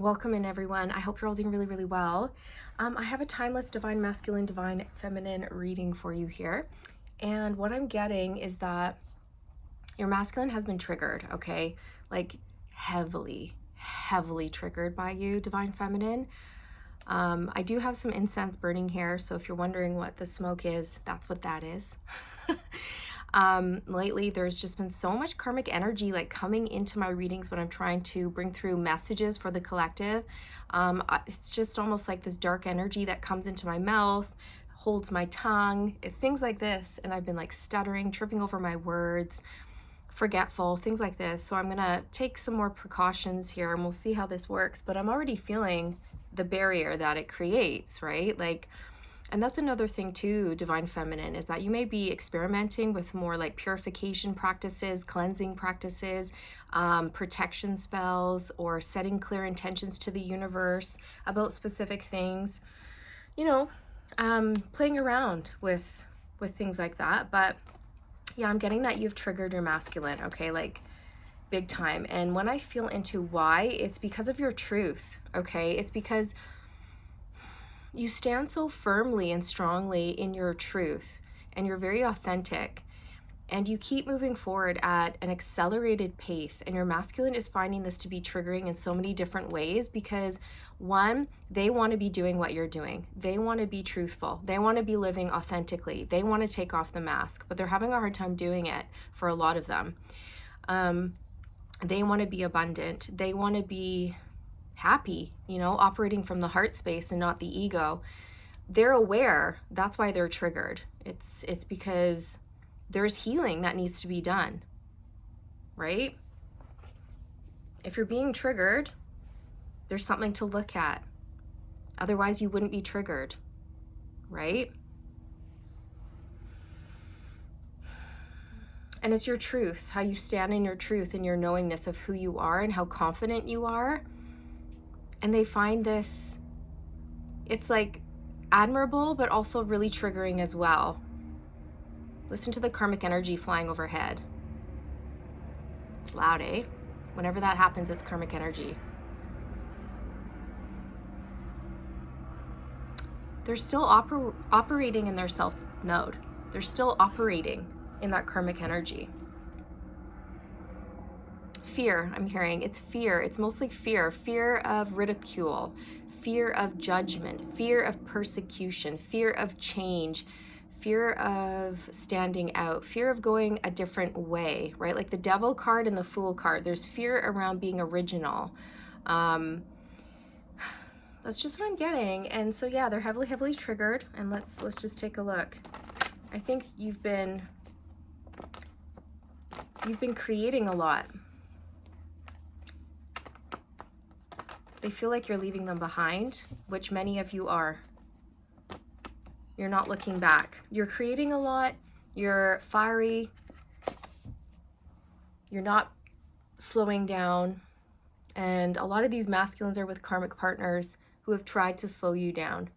Welcome in, everyone. I hope you're all doing really, really well. I have a timeless divine masculine, divine feminine reading for you here. And what I'm getting is that your masculine has been triggered, okay? Like heavily triggered by you, divine feminine. I do have some incense burning here, so if you're wondering what the smoke is, that's what that is. Lately, there's just been so much karmic energy like coming into my readings when I'm trying to bring through messages for the collective. It's just almost like this dark energy that comes into my mouth, holds my tongue, things like this. And I've been like stuttering, tripping over my words, forgetful, things like this. So I'm gonna take some more precautions here and we'll see how this works. But I'm already feeling the barrier that it creates, right? Like, and that's another thing too, divine feminine, is that you may be experimenting with more like purification practices, cleansing practices, protection spells, or setting clear intentions to the universe about specific things, you know, playing around with things like that. But yeah, I'm getting that you've triggered your masculine, okay, like big time. And when I feel into why, it's because of your truth, okay? It's because you stand so firmly and strongly in your truth, and you're very authentic, and you keep moving forward at an accelerated pace. And your masculine is finding this to be triggering in so many different ways because, one, they want to be doing what you're doing. They want to be truthful. They want to be living authentically. They want to take off the mask, but they're having a hard time doing it for a lot of them. They want to be abundant. They want to be happy, you know, operating from the heart space and not the ego. They're aware. That's why they're triggered. It's because there's healing that needs to be done, right? If you're being triggered, there's something to look at. Otherwise, you wouldn't be triggered, right? And it's your truth, how you stand in your truth and your knowingness of who you are and how confident you are. And they find this, it's like admirable, but also really triggering as well. Listen to the karmic energy flying overhead. It's loud, eh? Whenever that happens, it's karmic energy. They're still operating in their self node. They're still operating in that karmic energy. Fear, I'm hearing. It's fear. It's mostly fear. Fear of ridicule, fear of judgment, fear of persecution, fear of change, fear of standing out, fear of going a different way, right? Like the devil card and the fool card. There's fear around being original. That's just what I'm getting. And so yeah, they're heavily triggered. And let's just take a look. I think you've been creating a lot. They feel like you're leaving them behind, which many of you are. You're not looking back. You're creating a lot. You're fiery. You're not slowing down. And a lot of these masculines are with karmic partners who have tried to slow you down.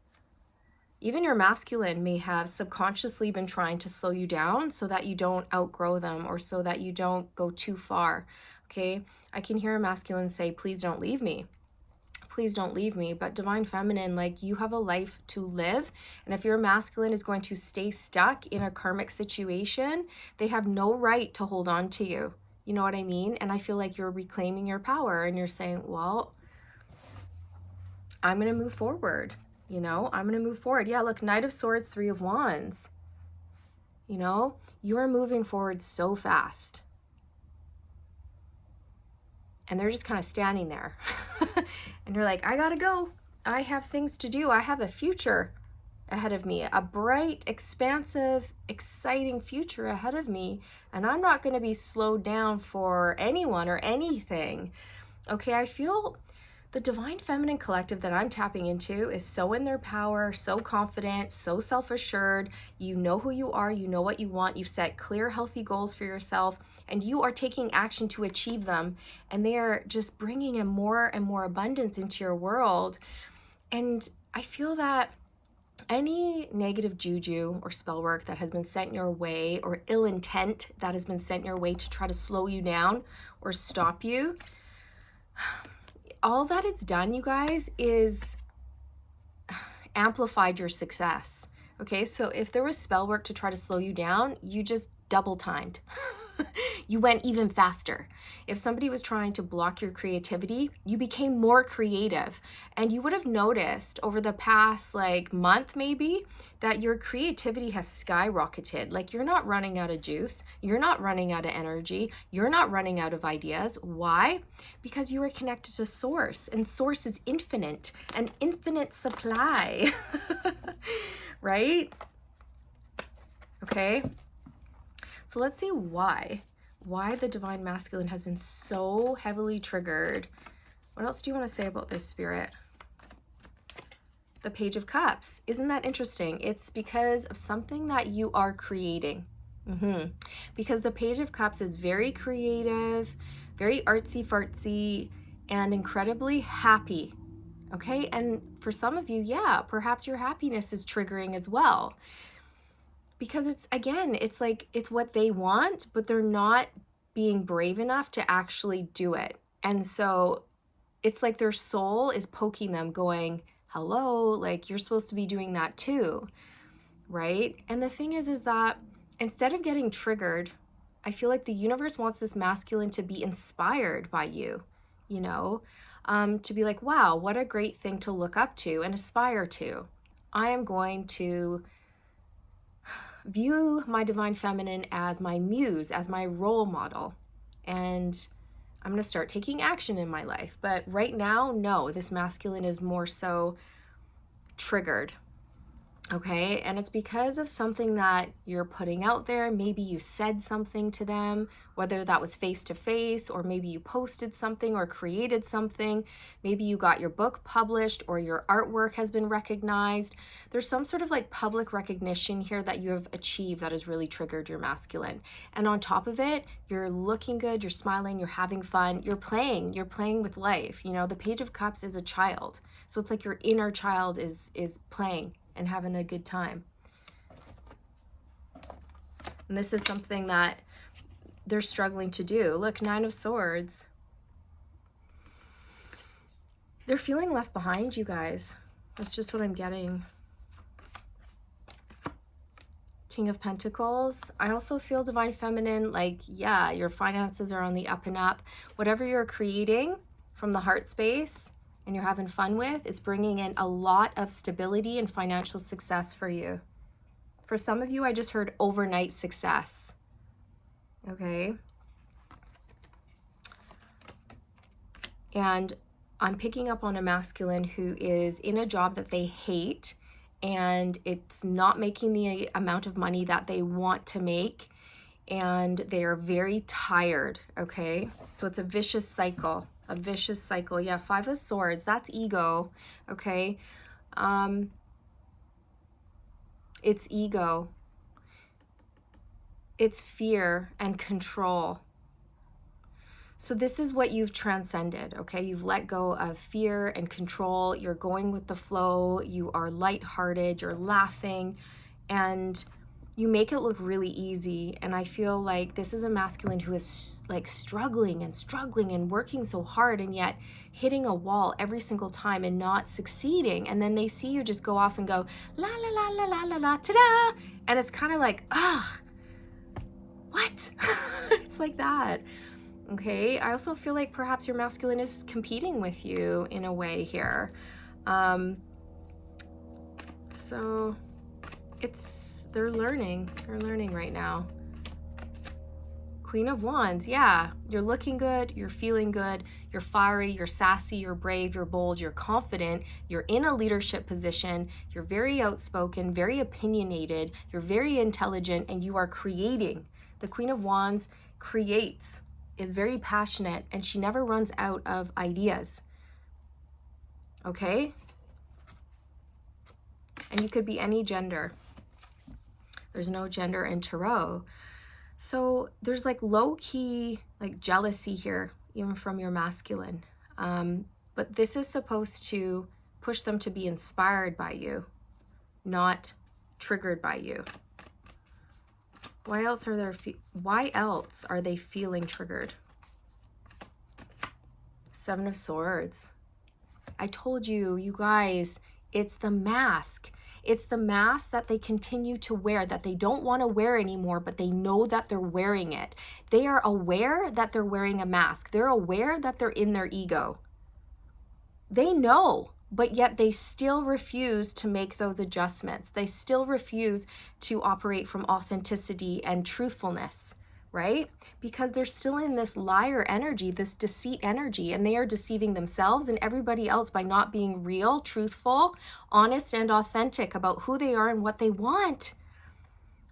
Even your masculine may have subconsciously been trying to slow you down so that you don't outgrow them or so that you don't go too far, okay? I can hear a masculine say, please don't leave me. Please don't leave me. But divine feminine, like, you have a life to live. And if your masculine is going to stay stuck in a karmic situation, they have no right to hold on to you. You know what I mean? And I feel like you're reclaiming your power and you're saying, well, I'm going to move forward. You know, I'm going to move forward. Yeah, look, Knight of Swords, Three of Wands. You know, you're moving forward so fast. And they're just kind of standing there. And you're like, I gotta go. I have things to do. I have a future ahead of me, a bright, expansive, exciting future ahead of me. And I'm not going to be slowed down for anyone or anything. Okay, I feel the divine feminine collective that I'm tapping into is so in their power, so confident, so self-assured. You know who you are. You know what you want. You've set clear, healthy goals for yourself. And you are taking action to achieve them. And they are just bringing in more and more abundance into your world. And I feel that any negative juju or spell work that has been sent your way, or ill intent that has been sent your way to try to slow you down or stop you, all that it's done, you guys, is amplified your success. Okay, so if there was spell work to try to slow you down, you just double timed. You went even faster. If somebody was trying to block your creativity, you became more creative. And you would have noticed over the past like month maybe that your creativity has skyrocketed. Like you're not running out of juice, you're not running out of energy, you're not running out of ideas. Why? Because you are connected to source, and source is infinite, an infinite supply. Right? Okay. So let's see why the divine masculine has been so heavily triggered. What else do you want to say about this, Spirit? The Page of Cups. Isn't that interesting? It's because of something that you are creating. Because the Page of Cups is very creative, very artsy-fartsy, and incredibly happy. Okay? And for some of you, yeah, perhaps your happiness is triggering as well. Because it's, again, it's like, it's what they want, but they're not being brave enough to actually do it. And so it's like their soul is poking them, going, hello, like you're supposed to be doing that too, right? And the thing is that instead of getting triggered, I feel like the universe wants this masculine to be inspired by you, you know, to be like, wow, what a great thing to look up to and aspire to. I am going to view my divine feminine as my muse, as my role model, and I'm going to start taking action in my life. But right now, no, this masculine is more so triggered. Okay, and it's because of something that you're putting out there. Maybe you said something to them, whether that was face to face, or maybe you posted something or created something. Maybe you got your book published or your artwork has been recognized. There's some sort of like public recognition here that you have achieved that has really triggered your masculine. And on top of it, you're looking good, you're smiling, you're having fun, you're playing with life. You know, the Page of Cups is a child. So it's like your inner child is playing and having a good time. And this is something that they're struggling to do. Look, Nine of Swords. They're feeling left behind, you guys. That's just what I'm getting. King of Pentacles. I also feel divine feminine, like, yeah, your finances are on the up and up. Whatever you're creating from the heart space and you're having fun with, it's bringing in a lot of stability and financial success for you. For some of you, I just heard overnight success. Okay. And I'm picking up on a masculine who is in a job that they hate, and it's not making the amount of money that they want to make, and they are very tired. Okay. So it's a vicious cycle. A vicious cycle. Yeah, Five of Swords, that's ego. Okay. It's ego. It's fear and control. So this is what you've transcended, okay? You've let go of fear and control. You're going with the flow. You are lighthearted. You're laughing, and you make it look really easy. And I feel like this is a masculine who is like struggling and working so hard, and yet hitting a wall every single time and not succeeding. And then they see you just go off and go, la, la, la, la, la, la, la, ta-da. And it's kind of like, what? It's like that. Okay. I also feel like perhaps your masculine is competing with you in a way here. So they're learning right now. Queen of Wands, yeah, you're looking good, you're feeling good, you're fiery, you're sassy, you're brave, you're bold, you're confident, you're in a leadership position, you're very outspoken, very opinionated, you're very intelligent, and you are creating. The Queen of Wands creates, is very passionate, and she never runs out of ideas. Okay? And you could be any gender. There's no gender in tarot. So there's like low-key like jealousy here, even from your masculine. But this is supposed to push them to be inspired by you, not triggered by you. Why else are they feeling triggered? Seven of Swords. I told you, you guys, it's the mask. It's the mask that they continue to wear, that they don't want to wear anymore, but they know that they're wearing it. They are aware that they're wearing a mask. They're aware that they're in their ego. They know, but yet they still refuse to make those adjustments. They still refuse to operate from authenticity and truthfulness, right? Because they're still in this liar energy, this deceit energy, and they are deceiving themselves and everybody else by not being real, truthful, honest, and authentic about who they are and what they want,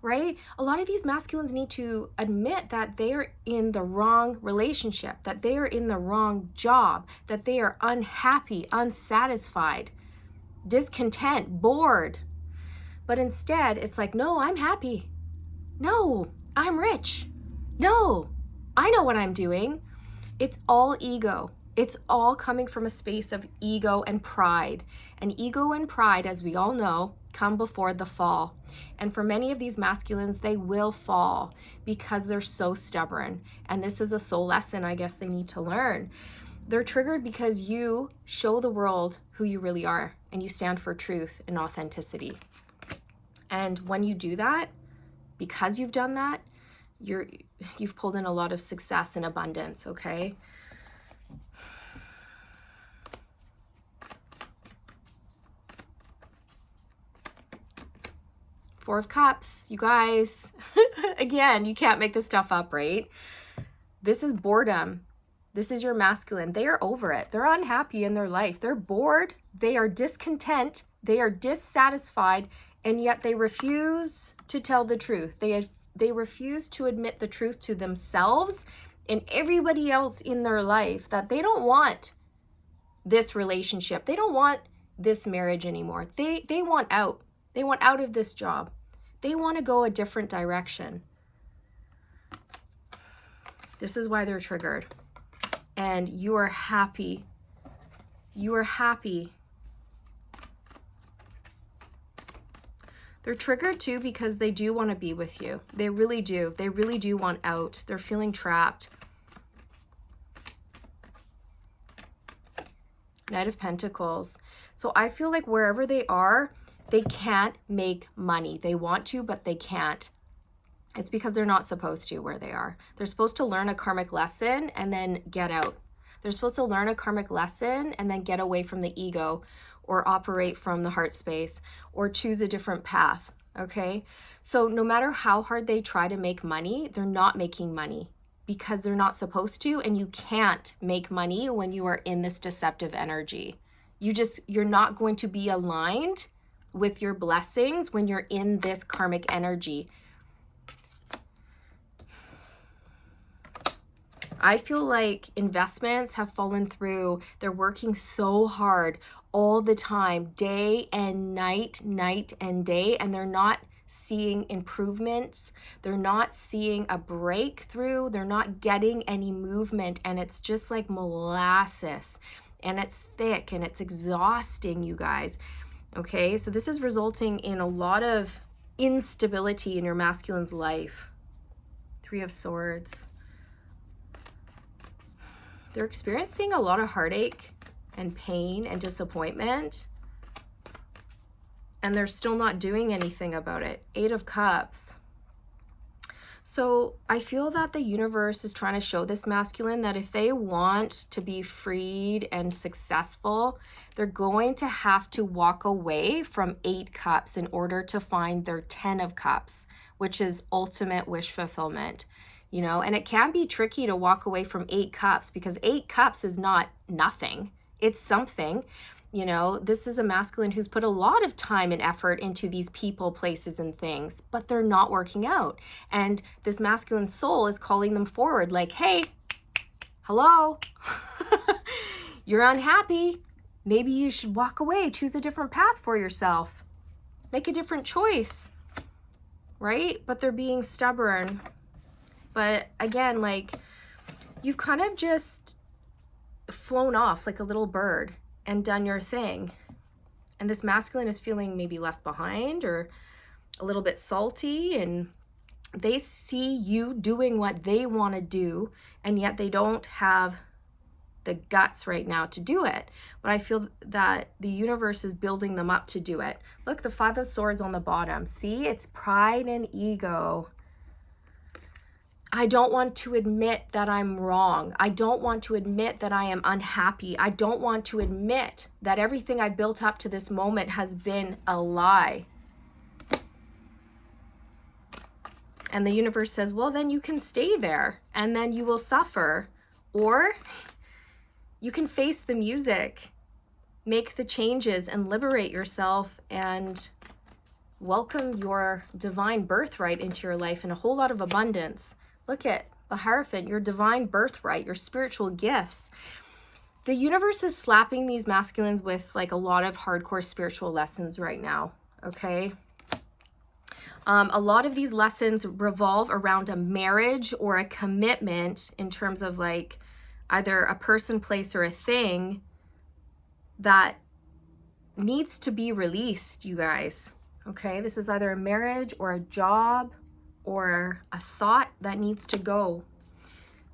right? A lot of these masculines need to admit that they are in the wrong relationship, that they are in the wrong job, that they are unhappy, unsatisfied, discontent, bored. But instead, it's like, no, I'm happy. No, I'm rich. No, I know what I'm doing. It's all ego. It's all coming from a space of ego and pride. And ego and pride, as we all know, come before the fall. And for many of these masculines, they will fall because they're so stubborn. And this is a soul lesson I guess they need to learn. They're triggered because you show the world who you really are and you stand for truth and authenticity. And when you do that, because you've done that, you've pulled in a lot of success and abundance, okay? Four of Cups, you guys. Again, you can't make this stuff up, right? This is boredom. This is your masculine. They are over it. They're unhappy in their life. They're bored. They are discontent. They are dissatisfied, and yet they refuse to tell the truth. They refuse to admit the truth to themselves and everybody else in their life that they don't want this relationship. They don't want this marriage anymore. They want out. They want out of this job. They want to go a different direction. This is why they're triggered. And you are happy. You are happy. They're triggered too because they do want to be with you. They really do. They really do want out. They're feeling trapped. Knight of Pentacles. So I feel like wherever they are, they can't make money. They want to, but they can't. It's because they're not supposed to where they are. They're supposed to learn a karmic lesson and then get out. They're supposed to learn a karmic lesson and then get away from the ego, or operate from the heart space, or choose a different path, okay? So no matter how hard they try to make money, they're not making money because they're not supposed to, and you can't make money when you are in this deceptive energy. You're not going to be aligned with your blessings when you're in this karmic energy. I feel like investments have fallen through. They're working so hard all the time, day and night, night and day, and they're not seeing improvements. They're not seeing a breakthrough. They're not getting any movement, and it's just like molasses, and it's thick and it's exhausting, you guys. Okay, so this is resulting in a lot of instability in your masculine's life. Three of Swords. They're experiencing a lot of heartache and pain and disappointment, and they're still not doing anything about it. Eight of Cups. So I feel that the universe is trying to show this masculine that if they want to be freed and successful, they're going to have to walk away from 8 cups in order to find their 10 of cups, which is ultimate wish fulfillment. You know, and it can be tricky to walk away from 8 cups because 8 cups is not nothing. It's something. You know, this is a masculine who's put a lot of time and effort into these people, places, and things, but they're not working out. And this masculine soul is calling them forward like, hey, hello, you're unhappy. Maybe you should walk away, choose a different path for yourself, make a different choice, right? But they're being stubborn. But again, like, you've kind of just flown off like a little bird and done your thing. And this masculine is feeling maybe left behind or a little bit salty, and they see you doing what they want to do, and yet they don't have the guts right now to do it, but I feel that the universe is building them up to do it. Look, the Five of Swords on the bottom. See, it's pride and ego. I don't want to admit that I'm wrong. I don't want to admit that I am unhappy. I don't want to admit that everything I built up to this moment has been a lie. And the universe says, well, then you can stay there and then you will suffer. Or you can face the music, make the changes and liberate yourself and welcome your divine birthright into your life in a whole lot of abundance. Look at the Hierophant, your divine birthright, your spiritual gifts. The universe is slapping these masculines with like a lot of hardcore spiritual lessons right now, okay? A lot of these lessons revolve around a marriage or a commitment in terms of like either a person, place, or a thing that needs to be released, you guys, okay? This is either a marriage or a job or a thought that needs to go.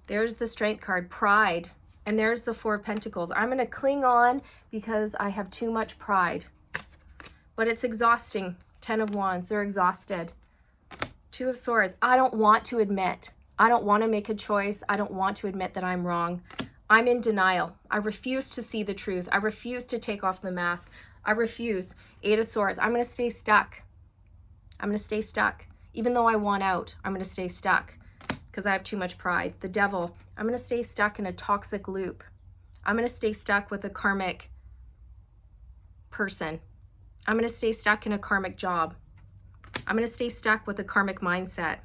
There's the Strength card, pride, and there's the Four of Pentacles. I'm going to cling on because I have too much pride, but it's exhausting. Ten of Wands, they're exhausted. Two of Swords, I don't want to admit. I don't want to make a choice. I don't want to admit that I'm wrong. I'm in denial. I refuse to see the truth. I refuse to take off the mask. I refuse. Eight of Swords, I'm going to stay stuck. I'm going to stay stuck. Even though I want out, I'm going to stay stuck because I have too much pride. The Devil, I'm going to stay stuck in a toxic loop. I'm going to stay stuck with a karmic person. I'm going to stay stuck in a karmic job. I'm going to stay stuck with a karmic mindset.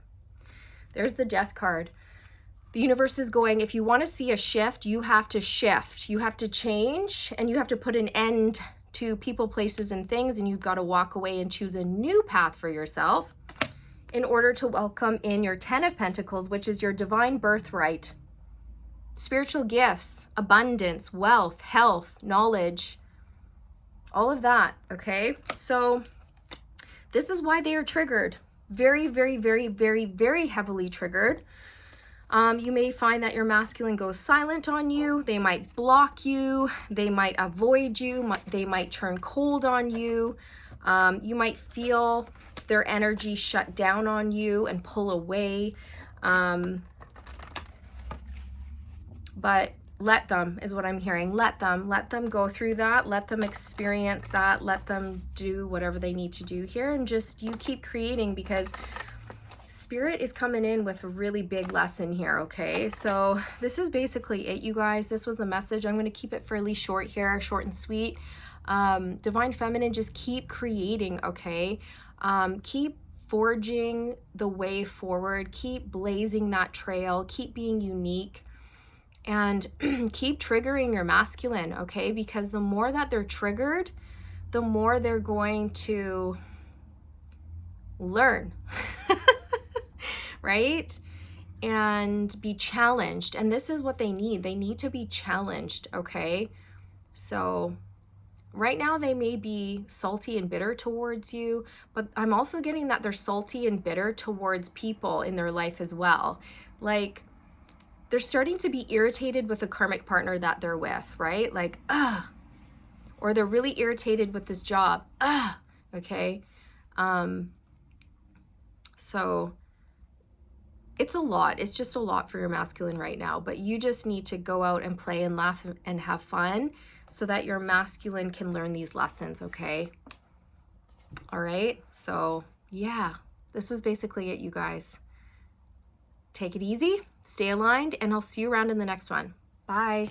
There's the Death card. The universe is going, if you want to see a shift, you have to shift. You have to change and you have to put an end to people, places, and things, and you've got to walk away and choose a new path for yourself in order to welcome in your Ten of Pentacles, which is your divine birthright. Spiritual gifts, abundance, wealth, health, knowledge, all of that, okay? So this is why they are triggered. Very, very, very, very, very heavily triggered. You may find that your masculine goes silent on you. They might block you. They might avoid you. They might turn cold on you. You might feel their energy shut down on you and pull away. But let them, is what I'm hearing. Let them go through that. Let them experience that. Let them do whatever they need to do here. And just, you keep creating, because Spirit is coming in with a really big lesson here, okay? So this is basically it, you guys. This was the message. I'm going to keep it fairly short here, short and sweet. Divine Feminine, just keep creating, okay? Keep forging the way forward. Keep blazing that trail. Keep being unique. And keep triggering your masculine, okay? Because the more that they're triggered, the more they're going to learn, right? And be challenged. And this is what they need. They need to be challenged, okay? So right now they may be salty and bitter towards you, but I'm also getting that they're salty and bitter towards people in their life as well. Like, they're starting to be irritated with the karmic partner that they're with, right? Like, or they're really irritated with this job, okay? So it's a lot. It's just a lot for your masculine right now, but you just need to go out and play and laugh and have fun so that your masculine can learn these lessons, okay? All right, so yeah, this was basically it, you guys. Take it easy, stay aligned, and I'll see you around in the next one. Bye.